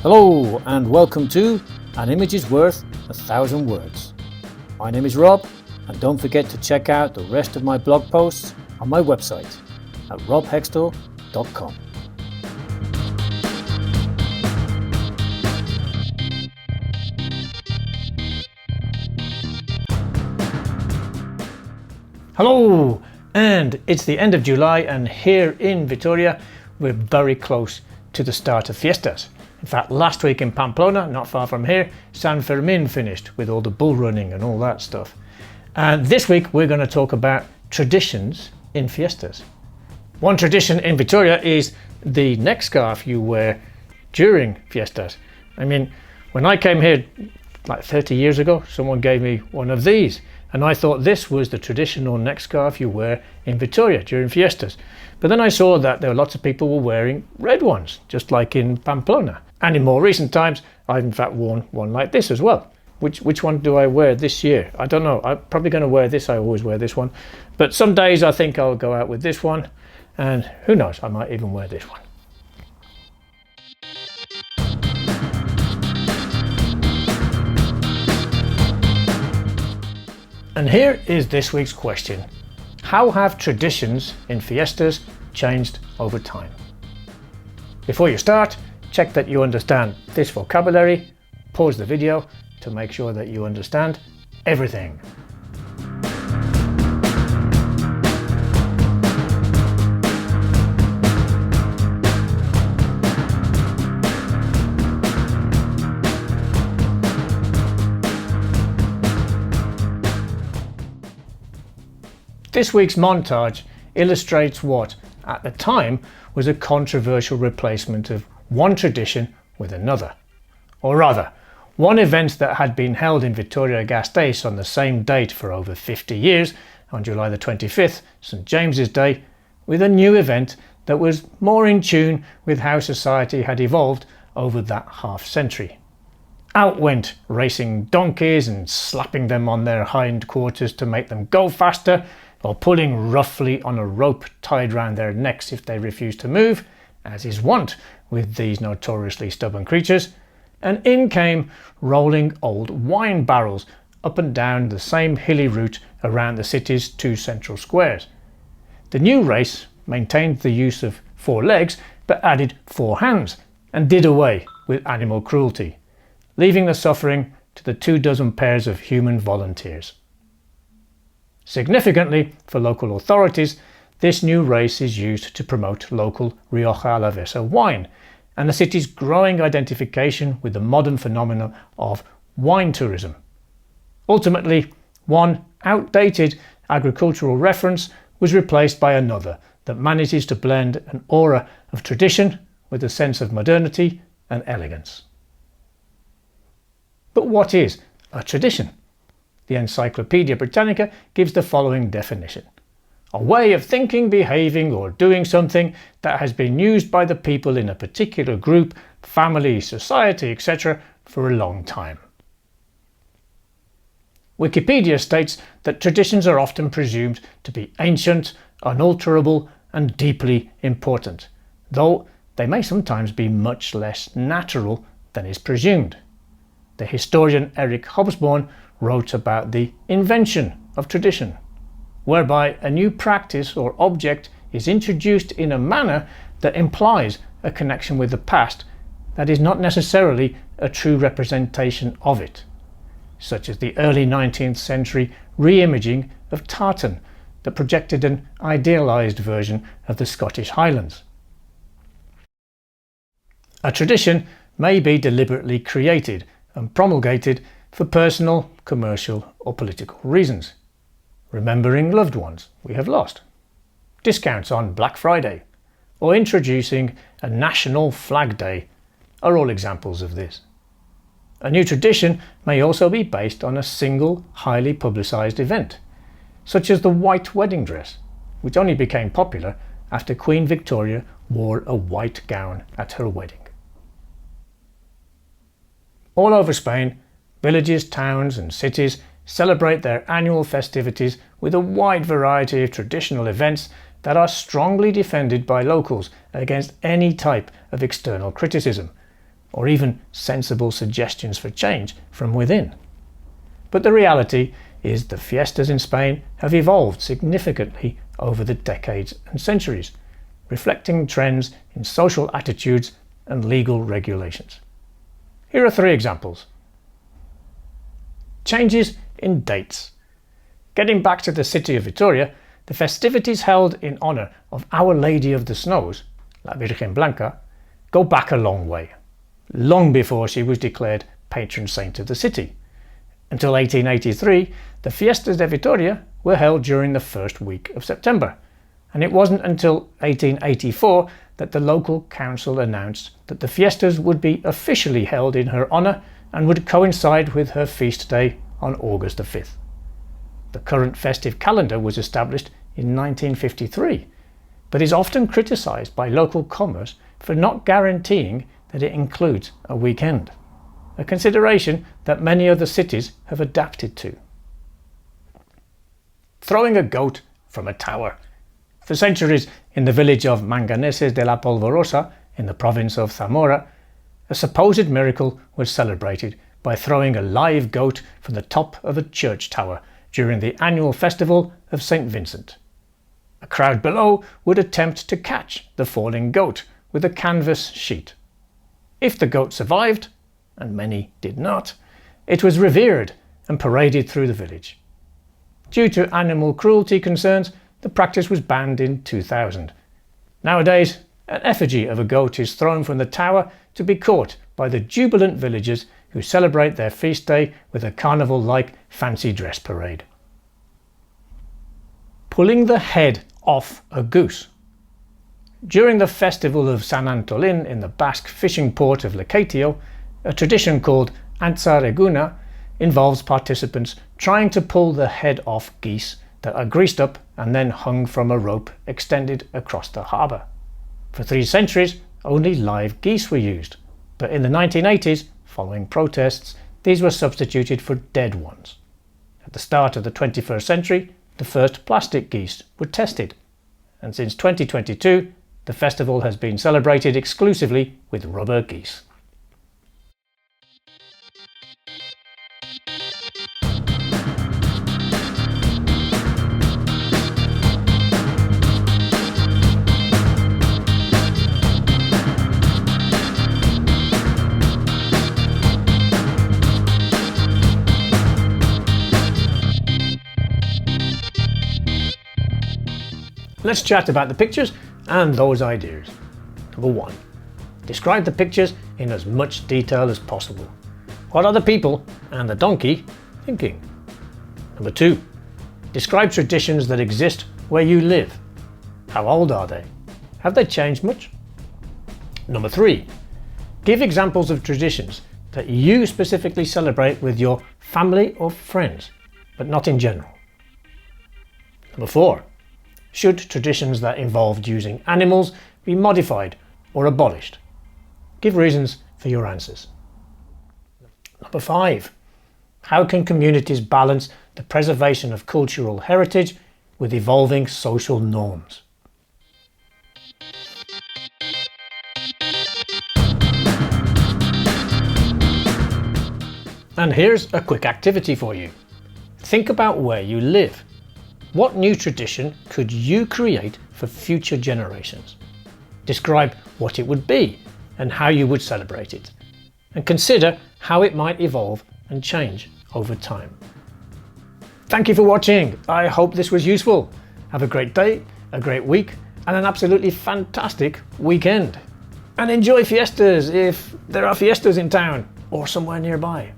Hello and welcome to An Image is Worth 1,000 Words. My name is Rob, and don't forget to check out the rest of my blog posts on my website at robhextall.com. Hello, and it's the end of July, and here in Vitoria we're very close to the start of fiestas. In fact, last week in Pamplona, not far from here, San Fermin finished with all the bull running and all that stuff. And this week we're going to talk about traditions in fiestas. One tradition in Vitoria is the neck scarf you wear during fiestas. I mean, when I came here like 30 years ago, someone gave me one of these, and I thought this was the traditional neck scarf you wear in Vitoria during fiestas. But then I saw that there were lots of people were wearing red ones, just like in Pamplona. And in more recent times, I've in fact worn one like this as well. Which one do I wear this year? I don't know. I'm probably going to wear this. I always wear this one. But some days I think I'll go out with this one, and who knows, I might even wear this one. And here is this week's question. How have traditions in fiestas changed over time? Before you start, check that you understand this vocabulary, pause the video to make sure that you understand everything. This week's montage illustrates what, at the time, was a controversial replacement of one tradition with another. Or rather, one event that had been held in Vitoria-Gasteiz on the same date for over 50 years, on July the 25th, St. James's Day, with a new event that was more in tune with how society had evolved over that half-century. Out went racing donkeys and slapping them on their hind quarters to make them go faster, or pulling roughly on a rope tied round their necks if they refused to move, as is wont with these notoriously stubborn creatures, and in came rolling old wine barrels up and down the same hilly route around the city's two central squares. The new race maintained the use of 4 legs but added 4 hands and did away with animal cruelty, leaving the suffering to the 24 pairs of human volunteers. Significantly, for local authorities, this new race is used to promote local Rioja Alavesa wine and the city's growing identification with the modern phenomenon of wine tourism. Ultimately, one outdated agricultural reference was replaced by another that manages to blend an aura of tradition with a sense of modernity and elegance. But what is a tradition? The Encyclopaedia Britannica gives the following definition: a way of thinking, behaving, or doing something that has been used by the people in a particular group, family, society, etc. for a long time. Wikipedia states that traditions are often presumed to be ancient, unalterable, and deeply important, though they may sometimes be much less natural than is presumed. The historian Eric Hobsbawm wrote about the invention of tradition, whereby a new practice or object is introduced in a manner that implies a connection with the past that is not necessarily a true representation of it, such as the early 19th century re-imaging of tartan that projected an idealised version of the Scottish Highlands. A tradition may be deliberately created and promulgated for personal, commercial, or political reasons. Remembering loved ones we have lost, discounts on Black Friday, or introducing a National Flag Day are all examples of this. A new tradition may also be based on a single, highly publicised event, such as the white wedding dress, which only became popular after Queen Victoria wore a white gown at her wedding. All over Spain, villages, towns and cities celebrate their annual festivities with a wide variety of traditional events that are strongly defended by locals against any type of external criticism, or even sensible suggestions for change from within. But the reality is the fiestas in Spain have evolved significantly over the decades and centuries, reflecting trends in social attitudes and legal regulations. Here are 3 examples. Changes in dates. Getting back to the city of Vitoria, the festivities held in honour of Our Lady of the Snows, La Virgen Blanca, go back a long way, long before she was declared patron saint of the city. Until 1883, the Fiestas de Vitoria were held during the first week of September, and it wasn't until 1884 that the local council announced that the fiestas would be officially held in her honour and would coincide with her feast day on August the 5th. The current festive calendar was established in 1953, but is often criticised by local commerce for not guaranteeing that it includes a weekend, a consideration that many other cities have adapted to. Throwing a goat from a tower. For centuries, in the village of Manganeses de la Polvorosa, in the province of Zamora, a supposed miracle was celebrated by throwing a live goat from the top of a church tower during the annual festival of St. Vincent. A crowd below would attempt to catch the falling goat with a canvas sheet. If the goat survived, and many did not, it was revered and paraded through the village. Due to animal cruelty concerns, the practice was banned in 2000. Nowadays, an effigy of a goat is thrown from the tower to be caught by the jubilant villagers who celebrate their feast day with a carnival-like fancy dress parade. Pulling the head off a goose. During the festival of San Antolin in the Basque fishing port of Lecatio, a tradition called Antza Reguna involves participants trying to pull the head off geese that are greased up and then hung from a rope extended across the harbour. For 3 centuries, only live geese were used, but in the 1980s, following protests, these were substituted for dead ones. At the start of the 21st century, the first plastic geese were tested, and since 2022, the festival has been celebrated exclusively with rubber geese. Let's chat about the pictures and those ideas. Number 1. Describe the pictures in as much detail as possible. What are the people and the donkey thinking? Number 2. Describe traditions that exist where you live. How old are they? Have they changed much? Number 3. Give examples of traditions that you specifically celebrate with your family or friends, but not in general. Number 4. Should traditions that involved using animals be modified or abolished? Give reasons for your answers. Number 5. How can communities balance the preservation of cultural heritage with evolving social norms? And here's a quick activity for you. Think about where you live. What new tradition could you create for future generations? Describe what it would be and how you would celebrate it, and consider how it might evolve and change over time. Thank you for watching. I hope this was useful. Have a great day, a great week, and an absolutely fantastic weekend. And enjoy fiestas if there are fiestas in town or somewhere nearby.